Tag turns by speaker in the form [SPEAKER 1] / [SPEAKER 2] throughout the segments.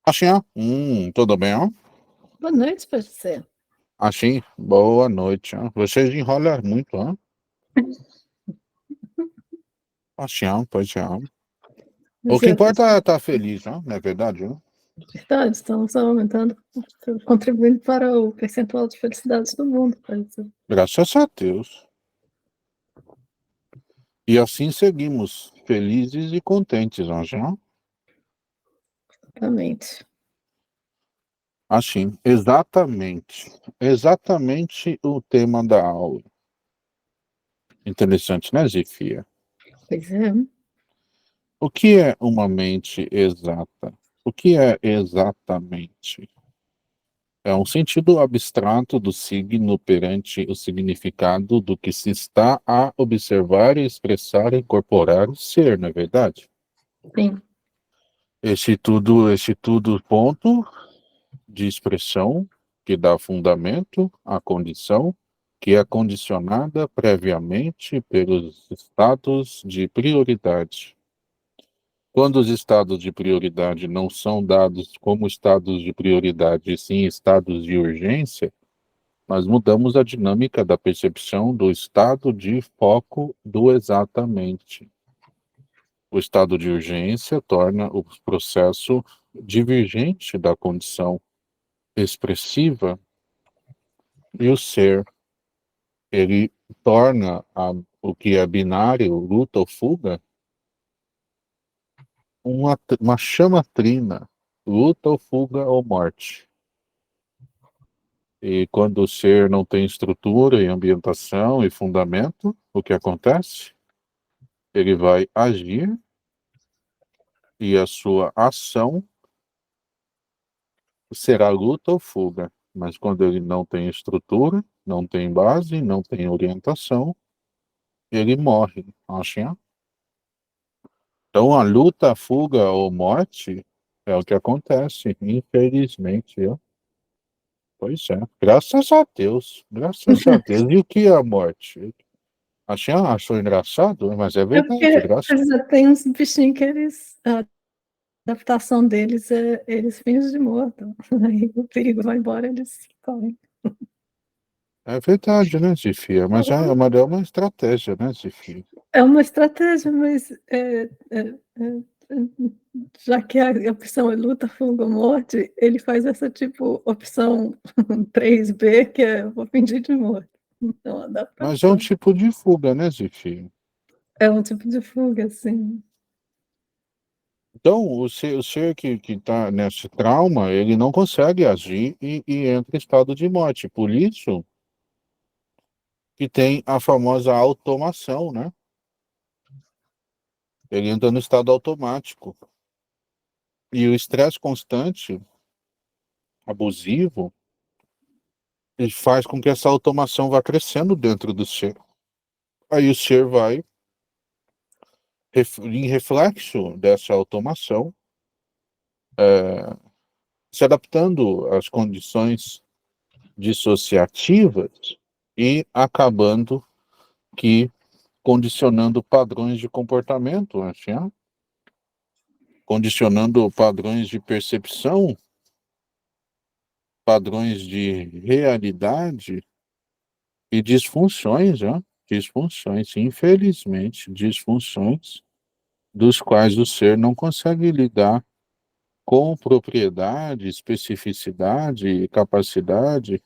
[SPEAKER 1] Assim, tudo bem, ó?
[SPEAKER 2] Boa noite para você.
[SPEAKER 1] Assim, boa noite, ó. Vocês enrolam muito, ó. Assim, pois é. O
[SPEAKER 2] Mas
[SPEAKER 1] que
[SPEAKER 2] é
[SPEAKER 1] importa é estar feliz, ó, não é verdade, ó?
[SPEAKER 2] verdade, estamos aumentando, contribuindo para o percentual de felicidade do mundo.
[SPEAKER 1] Graças a Deus. E assim seguimos, felizes e contentes, ó, já.
[SPEAKER 2] Exatamente.
[SPEAKER 1] Assim, exatamente. Exatamente o tema da aula. Interessante, né, Zifia?
[SPEAKER 2] Pois é.
[SPEAKER 1] O que é uma mente exata? O que é exatamente? É um sentido abstrato do signo perante o significado do que se está a observar, expressar, incorporar e ser, não é verdade?
[SPEAKER 2] Sim.
[SPEAKER 1] Este tudo ponto de expressão que dá fundamento à condição que é condicionada previamente pelos estados de prioridade. Quando os estados de prioridade não são dados como estados de prioridade, e sim estados de urgência, mas mudamos a dinâmica da percepção do estado de foco do exatamente. O estado de urgência torna o processo divergente da condição expressiva e o ser, ele torna o que é binário, luta ou fuga, uma chamatrina, luta ou fuga ou morte. E quando o ser não tem estrutura e ambientação e fundamento, o que acontece? Ele vai agir e a sua ação será luta ou fuga. Mas quando ele não tem estrutura, não tem base, não tem orientação, ele morre. Acha? Então a luta, a fuga ou morte é o que acontece, infelizmente. Pois é. Graças a Deus. Graças a Deus. E o que é a morte? Achou engraçado, mas é
[SPEAKER 2] É
[SPEAKER 1] verdade.
[SPEAKER 2] porque já tem uns bichinhos que a adaptação deles é eles fingem de morto. Aí o perigo vai embora, eles correm.
[SPEAKER 1] É verdade, né, Zifia? Mas é uma estratégia, né, Zifia?
[SPEAKER 2] É uma estratégia, mas já que a opção é luta, fuga ou morte, ele faz essa tipo opção 3B, que é vou fingir de morto. Então,
[SPEAKER 1] Mas é um
[SPEAKER 2] adaptação.
[SPEAKER 1] tipo de fuga, né, Zifia?
[SPEAKER 2] É um tipo de fuga, assim.
[SPEAKER 1] Então, o ser que está nesse trauma, ele não consegue agir e entra em estado de morte. Por isso que tem a famosa automação, né? Ele entra no estado automático. E o estresse constante, abusivo, ele faz com que essa automação vá crescendo dentro do ser. Aí o ser vai, em reflexo dessa automação, se adaptando às condições dissociativas e acabando que condicionando padrões de comportamento, assim, condicionando padrões de percepção, padrões de realidade e disfunções, disfunções, infelizmente, disfunções dos quais o ser não consegue lidar com propriedade, especificidade, capacidade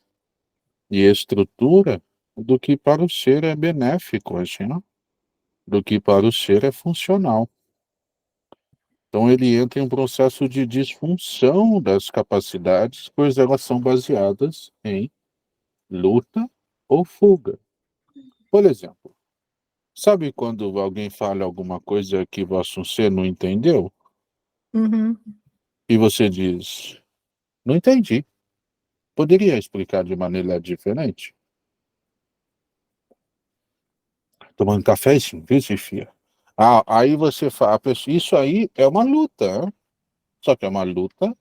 [SPEAKER 1] e estrutura do que para o ser é benéfico, assim, do que para o ser é funcional. Então ele entra em um processo de disfunção das capacidades, pois elas são baseadas em luta ou fuga. Por exemplo, sabe quando alguém fala alguma coisa que vosso ser não entendeu?
[SPEAKER 2] Uhum.
[SPEAKER 1] E você diz, não entendi. Poderia explicar de maneira diferente? Tomando café, sim, viu, Sofia? Aí você fala, isso aí é uma luta, né? Só que é uma luta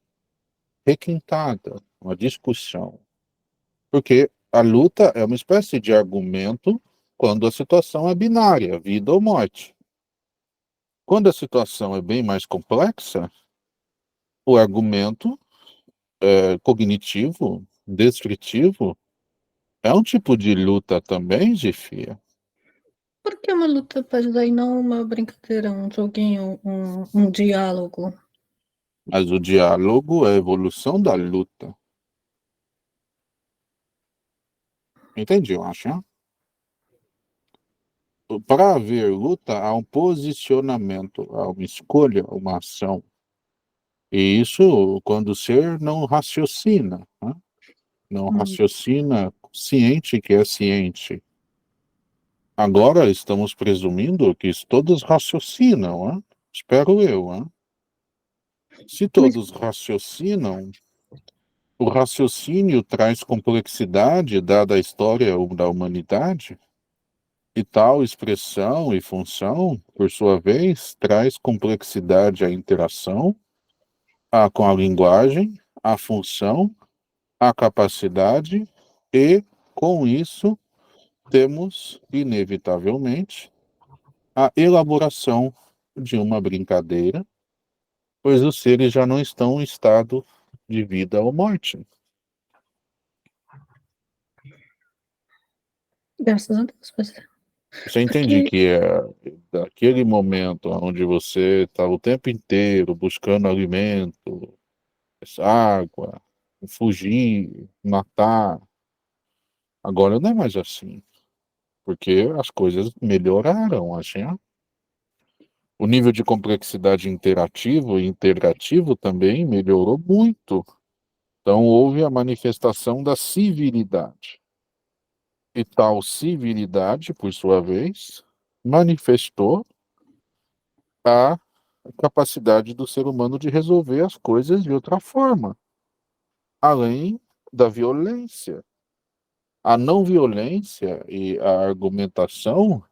[SPEAKER 1] requintada, uma discussão. Porque a luta é uma espécie de argumento quando a situação é binária, vida ou morte. Quando a situação é bem mais complexa, o argumento cognitivo, descritivo, é um tipo de luta também, Gifia.
[SPEAKER 2] Por que uma luta pode dar e não uma brincadeira, um joguinho, um diálogo?
[SPEAKER 1] Mas o diálogo é a evolução da luta. Entendi, eu acho, né? Para haver luta, há um posicionamento, há uma escolha, uma ação. E isso quando o ser não raciocina, né? Não
[SPEAKER 2] Hum.
[SPEAKER 1] raciocina ciente que é ciente. Agora estamos presumindo que todos raciocinam, né? Espero eu, né? Se
[SPEAKER 2] Mas,
[SPEAKER 1] todos raciocinam, o raciocínio traz complexidade dada a história da humanidade, e tal expressão e função, por sua vez, traz complexidade à interação com a linguagem, à função, à capacidade, e, com isso, temos, inevitavelmente, a elaboração de uma brincadeira, pois os seres já não estão em estado de vida ou morte.
[SPEAKER 2] graças a Deus, mas
[SPEAKER 1] Você entende
[SPEAKER 2] porque
[SPEAKER 1] que é daquele momento onde você está o tempo inteiro buscando alimento, água, fugir, matar, agora não é mais assim, porque as coisas melhoraram, assim, ó. O nível de complexidade interativo e integrativo também melhorou muito. Então houve a manifestação da civilidade. E tal civilidade, por sua vez, manifestou a capacidade do ser humano de resolver as coisas de outra forma, além da violência. A não violência e a argumentação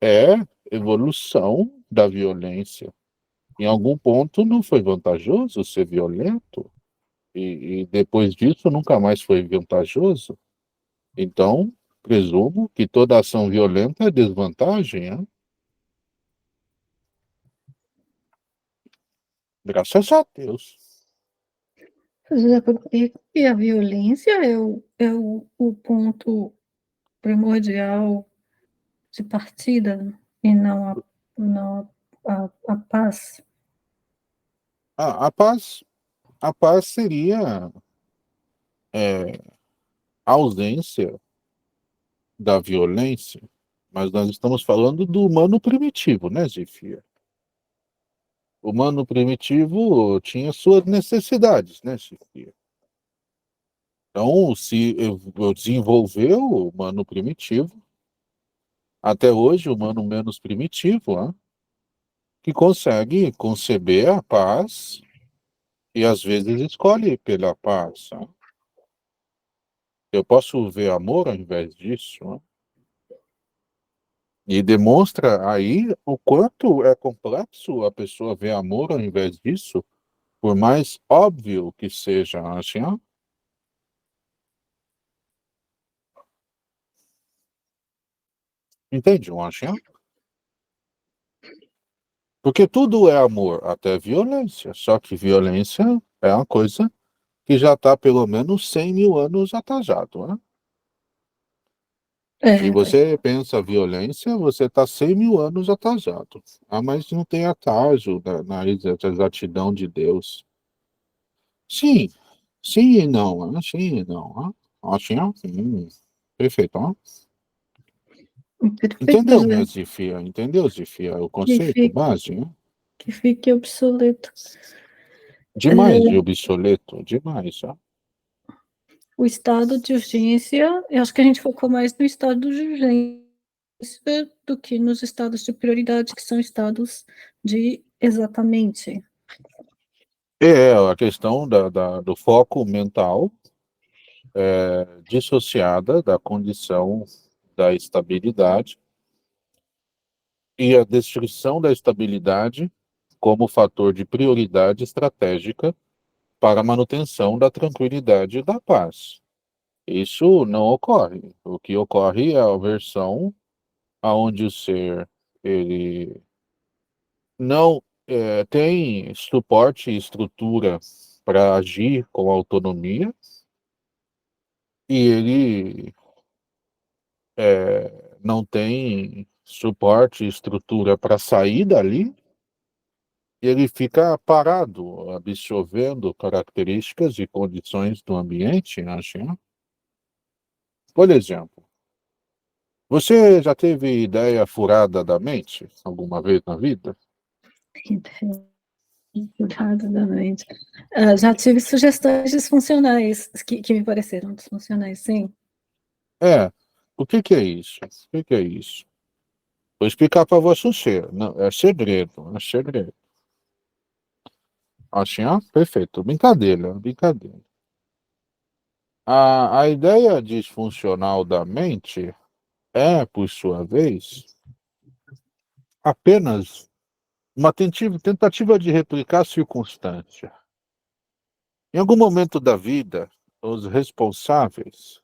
[SPEAKER 1] é evolução da violência. Em algum ponto não foi vantajoso ser violento, e depois disso nunca mais foi vantajoso. Então, presumo que toda ação violenta é desvantagem, né? Graças a Deus.
[SPEAKER 2] e a violência é o ponto primordial de partida e não a paz.
[SPEAKER 1] A paz seria a ausência da violência, mas nós estamos falando do humano primitivo, né, Zifia? O humano primitivo tinha suas necessidades, né, Zifia? Então, se desenvolveu o humano primitivo, até hoje o humano menos primitivo, né, que consegue conceber a paz e às vezes escolhe pela paz. Né? Eu posso ver amor ao invés disso, né? E demonstra aí o quanto é complexo a pessoa ver amor ao invés disso, por mais óbvio que seja, assim, ó. Entende, assim, ó? Porque tudo é amor, até violência. Só que violência é uma coisa que já está pelo menos 100 mil anos atrasado, né? Se
[SPEAKER 2] É,
[SPEAKER 1] você pensa violência, você está 100 mil anos atrasado. Ah, mas não tem atraso na exatidão de Deus. Sim, sim e não, sim e não. Assim, ó. Perfeito. Ó.
[SPEAKER 2] perfeito,
[SPEAKER 1] Entendeu,
[SPEAKER 2] mas
[SPEAKER 1] minha Zifia? Entendeu, Zifia? O
[SPEAKER 2] que
[SPEAKER 1] conceito
[SPEAKER 2] fique,
[SPEAKER 1] base, né?
[SPEAKER 2] que fique obsoleto.
[SPEAKER 1] Demais de obsoleto, demais, ó.
[SPEAKER 2] O estado de urgência, eu acho que a gente focou mais no estado de urgência do que nos estados de prioridade, que são estados de exatamente.
[SPEAKER 1] A questão do foco mental dissociada da condição da estabilidade e a descrição da estabilidade como fator de prioridade estratégica para a manutenção da tranquilidade e da paz. Isso não ocorre. O que ocorre é a versão aonde o ser ele não tem suporte e estrutura para agir com autonomia, e ele não tem suporte e estrutura para sair dali, e ele fica parado, absorvendo características e condições do ambiente, acho, né? Por exemplo, você já teve ideia furada da mente alguma vez na vida?
[SPEAKER 2] Rapidamente. Já tive sugestões disfuncionais, que me pareceram disfuncionais, sim.
[SPEAKER 1] O que que é isso? O que que é isso? Vou explicar para você. Não, é segredo, é segredo. Assim, ó, perfeito. Brincadeira, brincadeira. A ideia disfuncional da mente é, por sua vez, apenas uma tentativa de replicar a circunstância. Em algum momento da vida, os responsáveis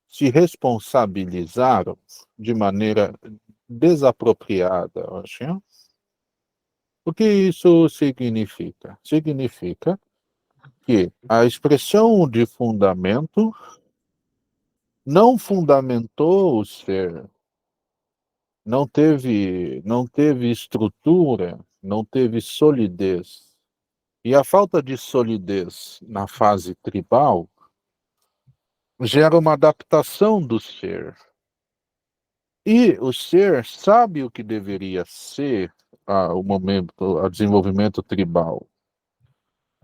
[SPEAKER 1] se responsabilizaram de maneira desapropriada, eu acho. Né? O que isso significa? Significa que a expressão de fundamento não fundamentou o ser, não teve estrutura, não teve solidez. E a falta de solidez na fase tribal gera uma adaptação do ser. E o ser sabe o que deveria ser o momento, o desenvolvimento tribal.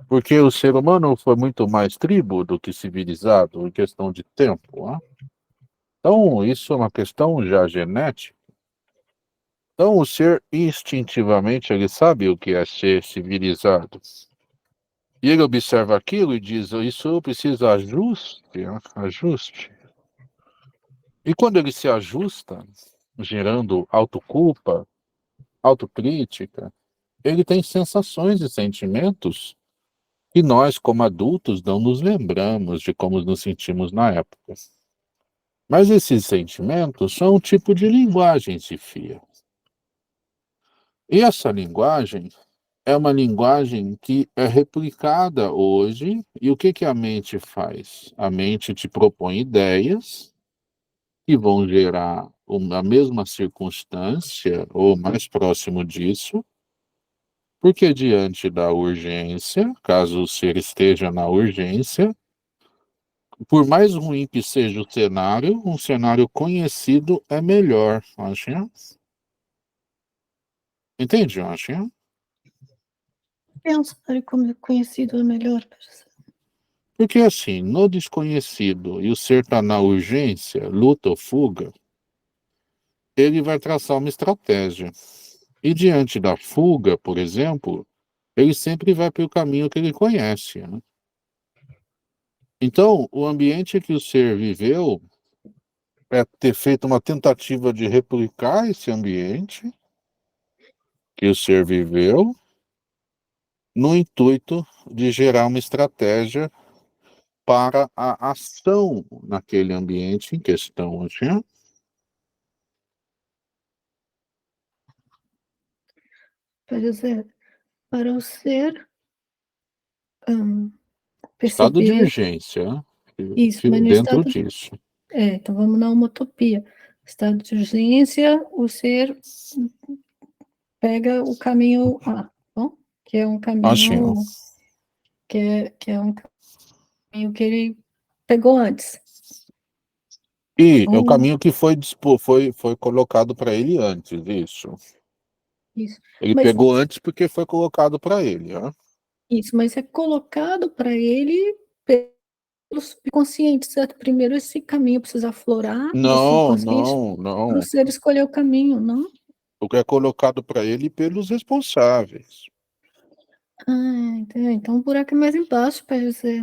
[SPEAKER 1] Porque o ser humano foi muito mais tribo do que civilizado em questão de tempo. Né? Então, isso é uma questão já genética. Então, o ser instintivamente ele sabe o que é ser civilizado. E ele observa aquilo e diz: isso precisa ajuste, né? Ajuste. E quando ele se ajusta, gerando autoculpa, autocrítica, ele tem sensações e sentimentos que nós, como adultos, não nos lembramos de como nos sentimos na época. Mas esses sentimentos são um tipo de linguagem, Sofia. E essa linguagem é uma linguagem que é replicada hoje. E o que que a mente faz? A mente te propõe ideias que vão gerar a mesma circunstância, ou mais próximo disso, porque diante da urgência, caso o ser esteja na urgência, por mais ruim que seja o cenário, um cenário conhecido é melhor, acho. Entende, acho?
[SPEAKER 2] É um cenário conhecido é melhor.
[SPEAKER 1] Porque assim, no desconhecido e o ser está na urgência, luta ou fuga, ele vai traçar uma estratégia. E diante da fuga, por exemplo, ele sempre vai pelo caminho que ele conhece. Né? Então, o ambiente que o ser viveu é ter feito uma tentativa de replicar esse ambiente que o ser viveu, no intuito de gerar uma estratégia para a ação naquele ambiente em questão. Assim.
[SPEAKER 2] Quer dizer, para o ser
[SPEAKER 1] Estado de
[SPEAKER 2] perceber
[SPEAKER 1] urgência, né?
[SPEAKER 2] isso, mas no
[SPEAKER 1] Dentro
[SPEAKER 2] estado.
[SPEAKER 1] disso.
[SPEAKER 2] Então vamos na utopia. Estado de urgência, o ser pega o caminho A, bom? Que é um
[SPEAKER 1] Assim, ó.
[SPEAKER 2] caminho que é um caminho que ele pegou antes.
[SPEAKER 1] E é o
[SPEAKER 2] Ou
[SPEAKER 1] caminho que foi colocado para ele antes, isso.
[SPEAKER 2] isso.
[SPEAKER 1] Ele
[SPEAKER 2] Mas
[SPEAKER 1] pegou antes porque foi colocado para ele, né?
[SPEAKER 2] mas é colocado para ele pelo subconsciente, certo? Primeiro esse caminho precisa aflorar do
[SPEAKER 1] Não,
[SPEAKER 2] subconsciente
[SPEAKER 1] não,
[SPEAKER 2] para o
[SPEAKER 1] não.
[SPEAKER 2] ser escolher o caminho, não?
[SPEAKER 1] O que é colocado para ele pelos responsáveis.
[SPEAKER 2] Entendi. Então o buraco é mais embaixo, para dizer.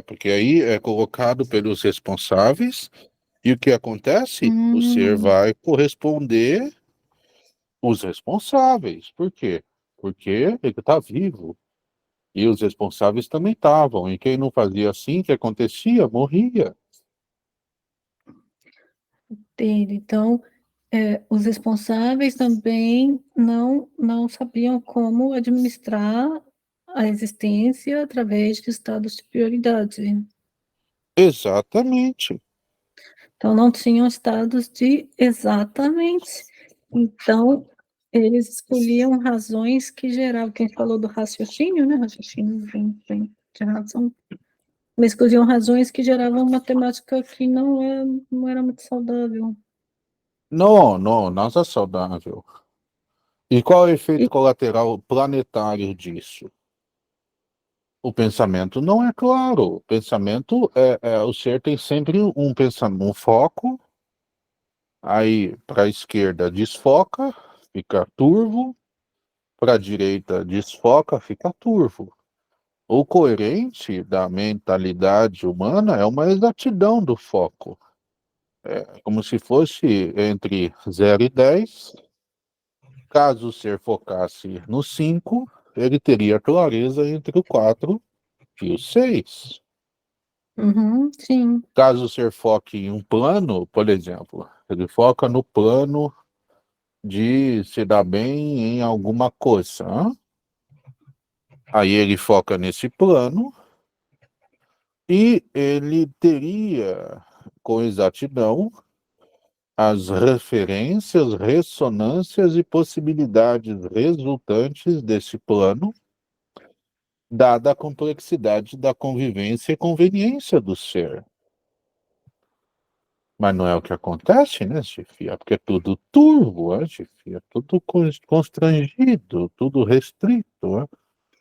[SPEAKER 1] Porque aí é colocado pelos responsáveis e o que acontece? O ser
[SPEAKER 2] Hum,
[SPEAKER 1] vai corresponder os responsáveis. Por quê? Porque ele está vivo. E os responsáveis também estavam. E quem não fazia assim, o que acontecia? Morria.
[SPEAKER 2] Entendi. Então os responsáveis também não sabiam como administrar a existência através de estados de prioridade.
[SPEAKER 1] Exatamente.
[SPEAKER 2] Então, não tinham estados de exatamente. Então, eles escolhiam razões que geravam, quem falou do raciocínio, né? Raciocínio vem de razão. Eles escolhiam razões que geravam matemática que não era muito saudável.
[SPEAKER 1] Não, não, nada saudável. E qual é o efeito
[SPEAKER 2] E,
[SPEAKER 1] colateral planetário disso? O pensamento não é claro. O pensamento o ser tem sempre um pensamento, um foco. Aí para a esquerda desfoca, fica turvo. Para a direita desfoca, fica turvo. O coerente da mentalidade humana é uma exatidão do foco. É como se fosse entre 0 e 10. Caso o ser focasse no 5, ele teria clareza entre o 4 e o 6.
[SPEAKER 2] sim.
[SPEAKER 1] Caso o ser foque em um plano, por exemplo, ele foca no plano de se dar bem em alguma coisa. Aí ele foca nesse plano e ele teria, com exatidão, as referências, ressonâncias e possibilidades resultantes desse plano, dada a complexidade da convivência e conveniência do ser. Mas não é o que acontece, né, chefia? Porque é tudo turvo, chefia? Tudo constrangido, tudo restrito.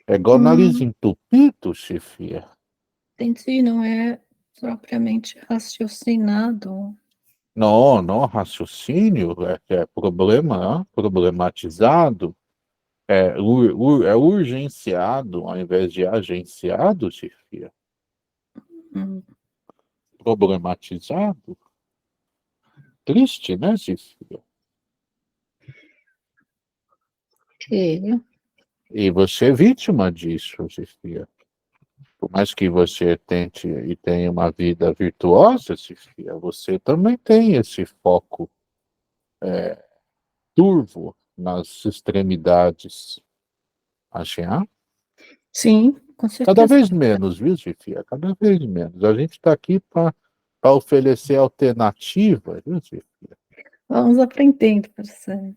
[SPEAKER 1] É igual nariz entupido, chefia.
[SPEAKER 2] Entendi, não é propriamente raciocinado.
[SPEAKER 1] Não, não, raciocínio é problema, problematizado, é urgenciado ao invés de agenciado, chefia.
[SPEAKER 2] Hum,
[SPEAKER 1] Problematizado. Triste, né, chefia?
[SPEAKER 2] ok.
[SPEAKER 1] E você é vítima disso, chefia. Por mais que você tente e tenha uma vida virtuosa, chefia, você também tem esse foco turvo nas extremidades. Achei,
[SPEAKER 2] Sim, com
[SPEAKER 1] cada
[SPEAKER 2] certeza.
[SPEAKER 1] vez menos, viu, Chifia? Cada vez menos. A gente está aqui para oferecer alternativa, viu, Chifia?
[SPEAKER 2] Vamos aprendendo, professor.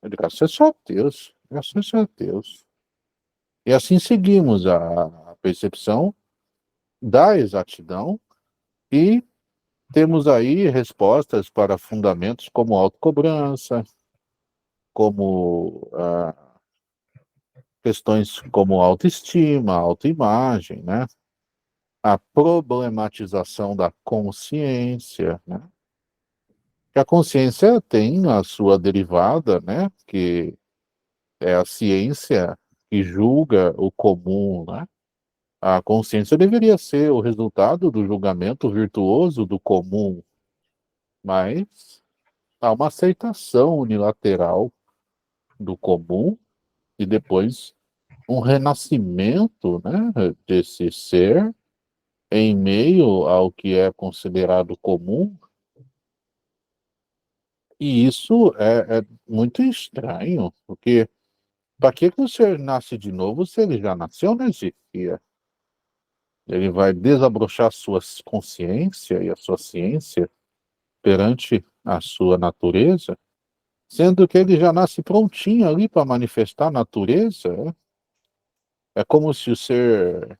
[SPEAKER 1] Graças a Deus, graças a Deus. E assim seguimos a percepção da exatidão e temos aí respostas para fundamentos como autocobrança, como questões como autoestima, autoimagem, né? A problematização da consciência, né? Que a consciência tem a sua derivada, né? Que é a ciência que julga o comum, né? A consciência deveria ser o resultado do julgamento virtuoso do comum, mas há uma aceitação unilateral do comum e depois um renascimento, né, desse ser em meio ao que é considerado comum. E isso é muito estranho, porque para que o ser nasce de novo se ele já nasceu na Egípcia? Ele vai desabrochar a sua consciência e a sua ciência perante a sua natureza, sendo que ele já nasce prontinho ali para manifestar a natureza. É como se o ser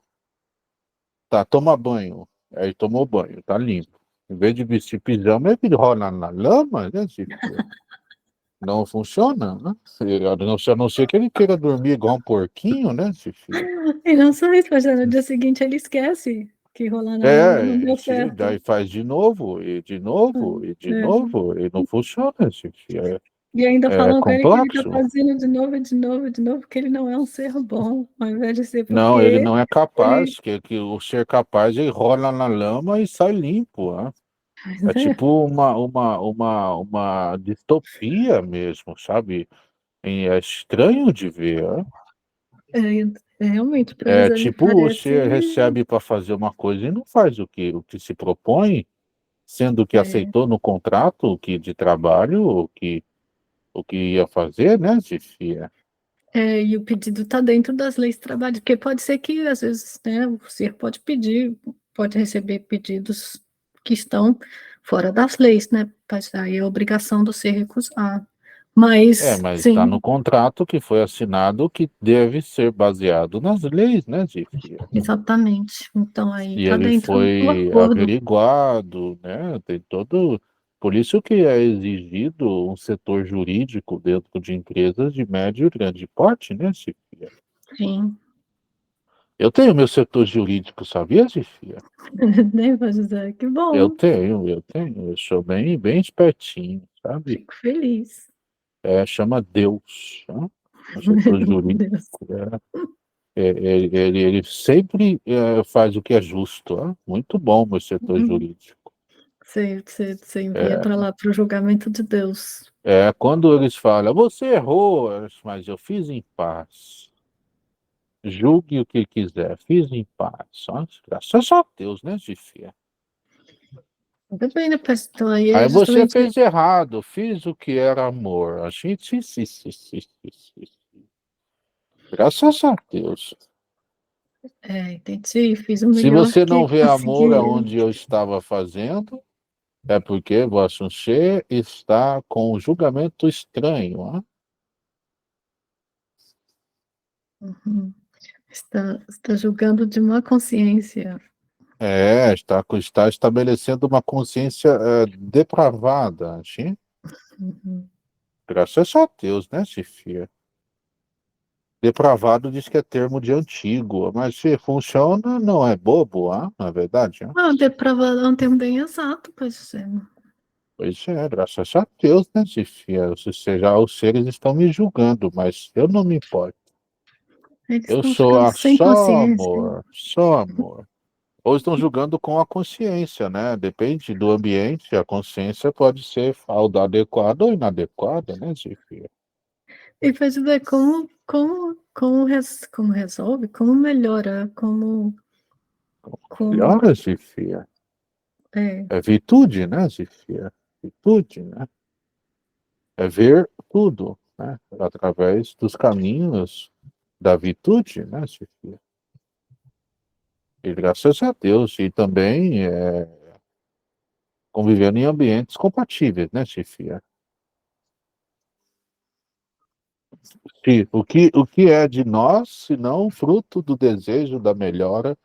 [SPEAKER 1] toma banho, aí tomou banho, tá limpo. Em vez de vestir pijama, ele rola na lama, né, Egípcia? Não funciona, né? A não ser que ele queira dormir igual um porquinho, né, Sofia?
[SPEAKER 2] E não só isso, mas no dia seguinte ele esquece que rolar na lama não deu
[SPEAKER 1] Daí
[SPEAKER 2] certo.
[SPEAKER 1] faz de novo, e de novo, e de
[SPEAKER 2] É.
[SPEAKER 1] novo, e não funciona, Sofia.
[SPEAKER 2] E ainda
[SPEAKER 1] É
[SPEAKER 2] falam com ele que ele está
[SPEAKER 1] complexo.
[SPEAKER 2] fazendo de novo, de novo, de novo, porque ele não é um ser bom, ao invés de ser
[SPEAKER 1] Não, ele
[SPEAKER 2] porque
[SPEAKER 1] não é
[SPEAKER 2] ele.
[SPEAKER 1] capaz, que o ser capaz, ele rola na lama e sai limpo, né?
[SPEAKER 2] Mas
[SPEAKER 1] É
[SPEAKER 2] é,
[SPEAKER 1] tipo uma distopia mesmo, sabe? E é estranho de ver, né?
[SPEAKER 2] realmente, para eles
[SPEAKER 1] É
[SPEAKER 2] ali
[SPEAKER 1] tipo
[SPEAKER 2] parece.
[SPEAKER 1] você recebe para fazer uma coisa e não faz o que se propõe, sendo que aceitou no contrato de trabalho o que ia fazer, né, Zifia?
[SPEAKER 2] E o pedido está dentro das leis de trabalho, porque pode ser que, às vezes, né, o ser pode pedir, pode receber pedidos que estão fora das leis, né? Mas aí é obrigação do ser recusar. Mas,
[SPEAKER 1] Mas está no
[SPEAKER 2] sim,
[SPEAKER 1] contrato que foi assinado que deve ser baseado nas leis, né, Zifia?
[SPEAKER 2] exatamente. Então aí
[SPEAKER 1] E
[SPEAKER 2] está
[SPEAKER 1] ele
[SPEAKER 2] dentro do
[SPEAKER 1] foi
[SPEAKER 2] acordo.
[SPEAKER 1] averiguado, né? Tem todo. Por isso que é exigido um setor jurídico dentro de empresas de médio e grande porte, né, Zifia?
[SPEAKER 2] Sim,
[SPEAKER 1] Eu tenho meu setor jurídico, sabia, Zifia?
[SPEAKER 2] né, José? Que
[SPEAKER 1] Eu
[SPEAKER 2] bom,
[SPEAKER 1] tenho, eu tenho. Eu sou bem espertinho, sabe?
[SPEAKER 2] fico feliz.
[SPEAKER 1] Chama Deus, né? O setor jurídico.
[SPEAKER 2] Deus,
[SPEAKER 1] Ele sempre faz o que é justo. Muito bom, meu setor jurídico.
[SPEAKER 2] você envia
[SPEAKER 1] É,
[SPEAKER 2] para lá para o julgamento de Deus.
[SPEAKER 1] quando eles falam, você errou, mas eu fiz em paz. Julgue o que quiser, fiz em paz. Graças a Deus, né, Gifia?
[SPEAKER 2] Muito bem, né, pastor? Então aí é
[SPEAKER 1] Aí você
[SPEAKER 2] justamente.
[SPEAKER 1] fez errado, fiz o que era amor. A gente, graças a Deus.
[SPEAKER 2] Entendi, fiz o
[SPEAKER 1] Se
[SPEAKER 2] melhor
[SPEAKER 1] você
[SPEAKER 2] que
[SPEAKER 1] não vê amor
[SPEAKER 2] consegui.
[SPEAKER 1] aonde eu estava fazendo, é porque você está com um julgamento estranho, né?
[SPEAKER 2] Uhum. Está julgando de má consciência.
[SPEAKER 1] Está estabelecendo uma consciência depravada, sim?
[SPEAKER 2] Uhum.
[SPEAKER 1] Graças a Deus, né, Sofia? Depravado diz que é termo de antigo, mas se funciona, não é bobo, na verdade.
[SPEAKER 2] Depravado é um termo bem exato, pois é.
[SPEAKER 1] Pois é, graças a Deus, né, Sofia? Ou seja, os seres estão me julgando, mas eu não me importo.
[SPEAKER 2] Eles
[SPEAKER 1] Eu
[SPEAKER 2] estão
[SPEAKER 1] sou
[SPEAKER 2] ficando sem
[SPEAKER 1] só
[SPEAKER 2] consciência.
[SPEAKER 1] amor, só amor. Ou estão julgando com a consciência, né? Depende do ambiente, a consciência pode ser adequada ou inadequada, né, Sofia?
[SPEAKER 2] E para dizer como resolve, como melhora, como,
[SPEAKER 1] Melhora, Sofia.
[SPEAKER 2] é,
[SPEAKER 1] É virtude, né, Zifia? Virtude, né? É ver tudo, né? Através dos caminhos da virtude, né, Zifia? E graças a Deus. E também convivendo em ambientes compatíveis, né, Zifia? O que é de nós, se não fruto do desejo da melhora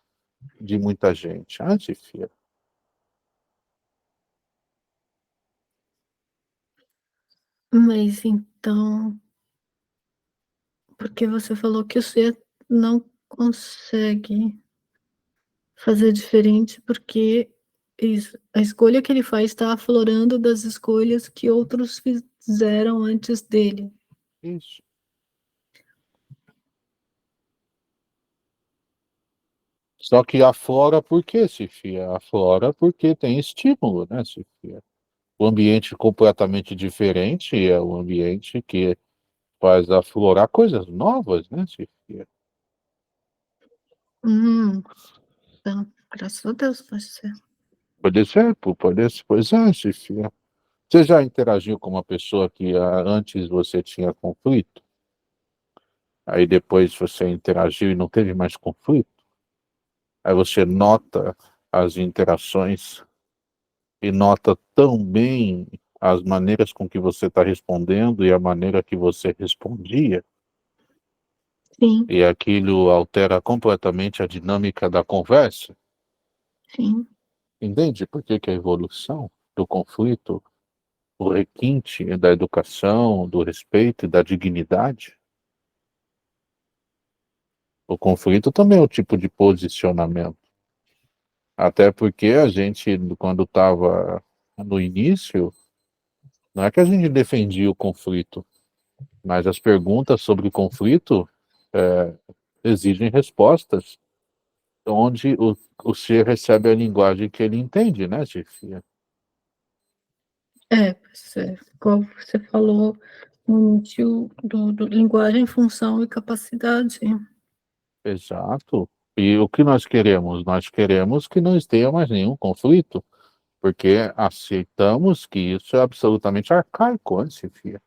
[SPEAKER 1] de muita gente, Zifia?
[SPEAKER 2] mas então, porque você falou que o ser não consegue fazer diferente, porque a escolha que ele faz está aflorando das escolhas que outros fizeram antes dele.
[SPEAKER 1] Isso. Só que aflora por quê, Sofia? Aflora porque tem estímulo, né, Sofia? O ambiente completamente diferente é o ambiente que faz aflorar coisas novas, né, Sofia?
[SPEAKER 2] Então, graças a Deus, pode ser.
[SPEAKER 1] Pode ser, pode ser, pois é, Sofia. Você já interagiu com uma pessoa que antes você tinha conflito? Aí depois você interagiu e não teve mais conflito? Aí você nota as interações e nota tão bem as maneiras com que você está respondendo e a maneira que você respondia,
[SPEAKER 2] Sim,
[SPEAKER 1] e aquilo altera completamente a dinâmica da conversa.
[SPEAKER 2] sim.
[SPEAKER 1] Entende por que que a evolução do conflito, o requinte da educação, do respeito e da dignidade? O conflito também é um tipo de posicionamento. Até porque a gente, quando estava no início, não é que a gente defendia o conflito, mas as perguntas sobre o conflito é, exigem respostas, onde o ser recebe a linguagem que ele entende, né, Tifia?
[SPEAKER 2] Pois é, como você falou no início do linguagem, função e capacidade.
[SPEAKER 1] Exato. E o que nós queremos? Nós queremos que não tenha mais nenhum conflito. porque aceitamos que isso é absolutamente arcaico, né, Sofia?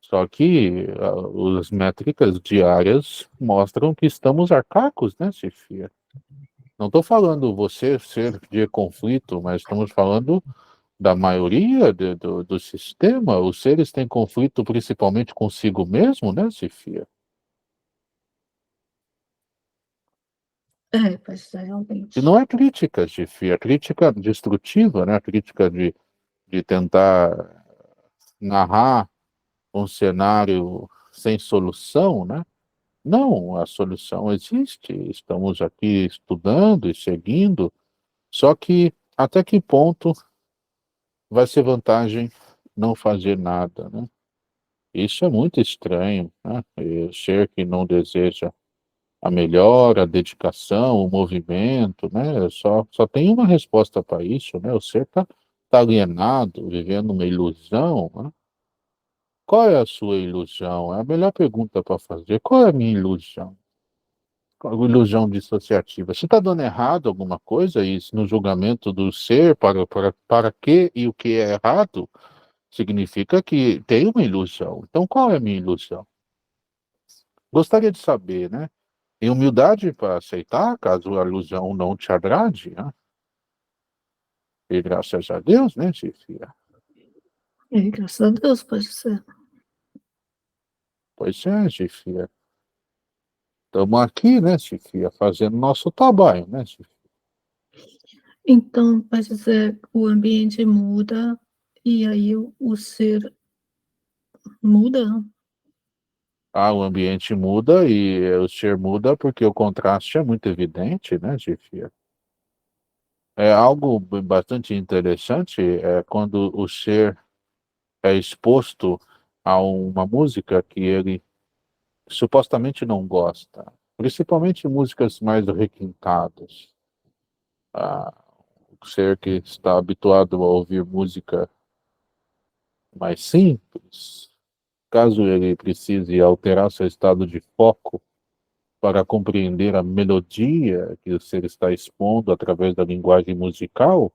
[SPEAKER 1] Só que as métricas diárias mostram que estamos arcaicos, né, Sofia? Não estou falando você ser de conflito, mas estamos falando da maioria do sistema. Os seres têm conflito principalmente consigo mesmo, né, Sofia?
[SPEAKER 2] Pois é,
[SPEAKER 1] E não
[SPEAKER 2] realmente.
[SPEAKER 1] é crítica, Sofia, é crítica destrutiva, né? A crítica de tentar narrar um cenário sem solução, né? Não, a solução existe. Estamos aqui estudando e seguindo, só que até que ponto vai ser vantagem não fazer nada, né? Isso é muito estranho, né? E o ser que não deseja a melhora, a dedicação, o movimento, né? Só tem uma resposta para isso, né? O ser tá alienado, vivendo uma ilusão, né? Qual é a sua ilusão? É a melhor pergunta para fazer. Qual é a minha ilusão? Qual a ilusão dissociativa? Se está dando errado alguma coisa, e no julgamento do ser, para que e o que é errado, significa que tem uma ilusão. Então, qual é a minha ilusão? Gostaria de saber, né? Tem humildade para aceitar, caso a ilusão não te agrade, né? E graças a Deus, né, Chifia?
[SPEAKER 2] Graças a Deus, pode ser.
[SPEAKER 1] Pois é, Chifia. Estamos aqui, né, Chifia, fazendo nosso trabalho, né, Chifia?
[SPEAKER 2] Então, pode ser, o ambiente muda e aí o ser muda.
[SPEAKER 1] Ah, o ambiente muda e o ser muda porque o contraste é muito evidente, né, Chifia? É algo bastante interessante quando o ser é exposto a uma música que ele supostamente não gosta, principalmente músicas mais requintadas. Ah, o ser que está habituado a ouvir música mais simples, caso ele precise alterar seu estado de foco para compreender a melodia que o ser está expondo através da linguagem musical,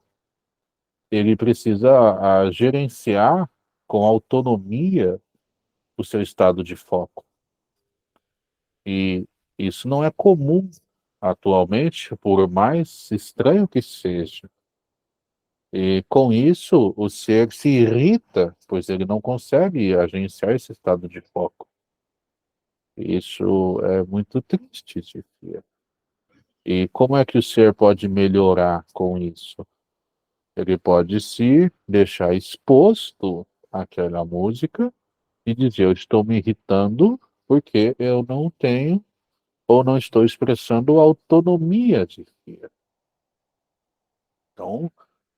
[SPEAKER 1] ele precisa gerenciar com autonomia o seu estado de foco. E isso não é comum atualmente, por mais estranho que seja. E com isso, o ser se irrita, pois ele não consegue agenciar esse estado de foco. Isso é muito triste, Sofia. E como é que o ser pode melhorar com isso? Ele pode se deixar exposto àquela música e dizer: eu estou me irritando porque eu não tenho ou não estou expressando autonomia de ser. Então,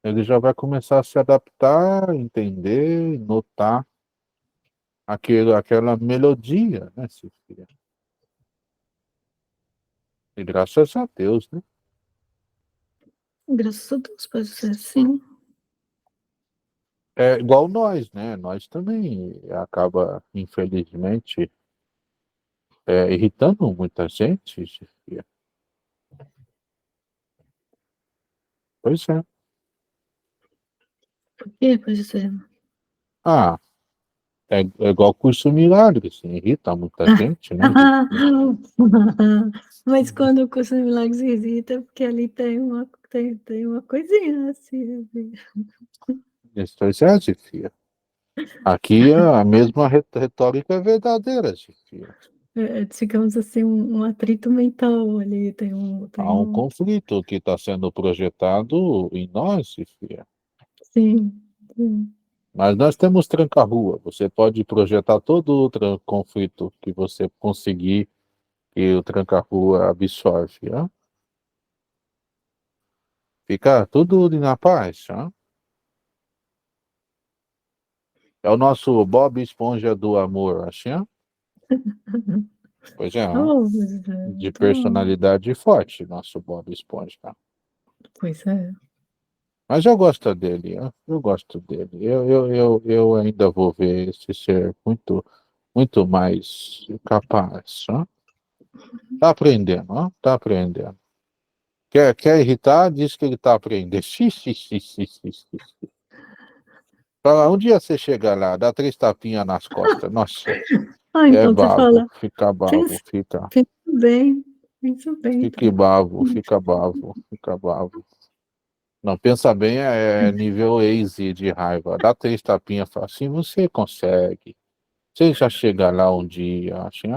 [SPEAKER 1] ele já vai começar a se adaptar, entender, notar aquela melodia, né, Cecília? E graças a Deus, né?
[SPEAKER 2] Graças a Deus, pode ser, sim.
[SPEAKER 1] É igual nós, né? Nós também acaba, infelizmente, irritando muita gente, Cecília. Pois é.
[SPEAKER 2] Por quê? Pode ser.
[SPEAKER 1] Ah, é igual curso milagre, assim, irrita muita gente, né, Cecília?
[SPEAKER 2] Mas quando o curso de milagres visita, é porque ali tem uma coisinha assim.
[SPEAKER 1] Pois é, Cecília. Aqui a mesma retórica é verdadeira, Cecília.
[SPEAKER 2] Digamos assim, um atrito mental ali,
[SPEAKER 1] Há um conflito que está sendo projetado em nós, Cecília.
[SPEAKER 2] sim, sim.
[SPEAKER 1] Mas nós temos tranca-rua. Você pode projetar todo o conflito que você conseguir e o tranca-rua absorve. Ó. Fica tudo na paz. Ó. É o nosso Bob Esponja do amor, assim, ó. Pois é, ó.
[SPEAKER 2] Oh, pois é,
[SPEAKER 1] De
[SPEAKER 2] então,
[SPEAKER 1] personalidade forte, nosso Bob Esponja.
[SPEAKER 2] pois é.
[SPEAKER 1] Mas eu gosto dele, ó. Eu gosto dele. Eu ainda vou ver esse ser muito mais capaz. Ó. Tá aprendendo, ó. Tá aprendendo. Quer irritar? Diz que ele está aprendendo. Fala, um dia você chega lá, dá 3 tapinhas nas costas. Nossa, é
[SPEAKER 2] Então você
[SPEAKER 1] bavo,
[SPEAKER 2] fala,
[SPEAKER 1] fica bavo,
[SPEAKER 2] pensa,
[SPEAKER 1] fica.
[SPEAKER 2] pensa bem, pensa bem,
[SPEAKER 1] Fique
[SPEAKER 2] então.
[SPEAKER 1] bavo, fica bavo, fica bavo. Não, pensa bem, é nível easy de raiva. Dá 3 tapinhas, fala assim, você consegue. Você já chega lá um dia, assim,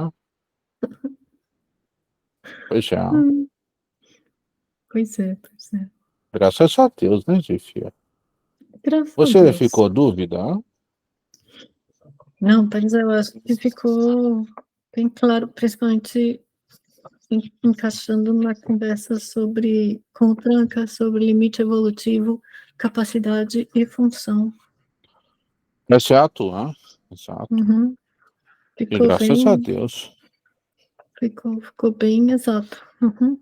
[SPEAKER 1] pois já.
[SPEAKER 2] Hum, pois é, pois é.
[SPEAKER 1] Graças a Deus, né, Gifia?
[SPEAKER 2] Graças a
[SPEAKER 1] Você
[SPEAKER 2] Deus.
[SPEAKER 1] ficou dúvida? Hã?
[SPEAKER 2] Não, mas eu acho que ficou bem claro, principalmente encaixando na conversa sobre, com o Tranca, sobre limite evolutivo, capacidade e função.
[SPEAKER 1] Exato, hã? Exato.
[SPEAKER 2] Uhum.
[SPEAKER 1] E
[SPEAKER 2] Ficou
[SPEAKER 1] graças a
[SPEAKER 2] bem,
[SPEAKER 1] Deus.
[SPEAKER 2] ficou bem exato. Uhum.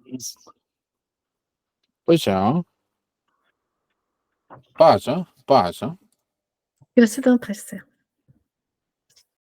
[SPEAKER 1] Pois é, hã? Paz, hã? Paz, hã?
[SPEAKER 2] Gratidão, Pastor.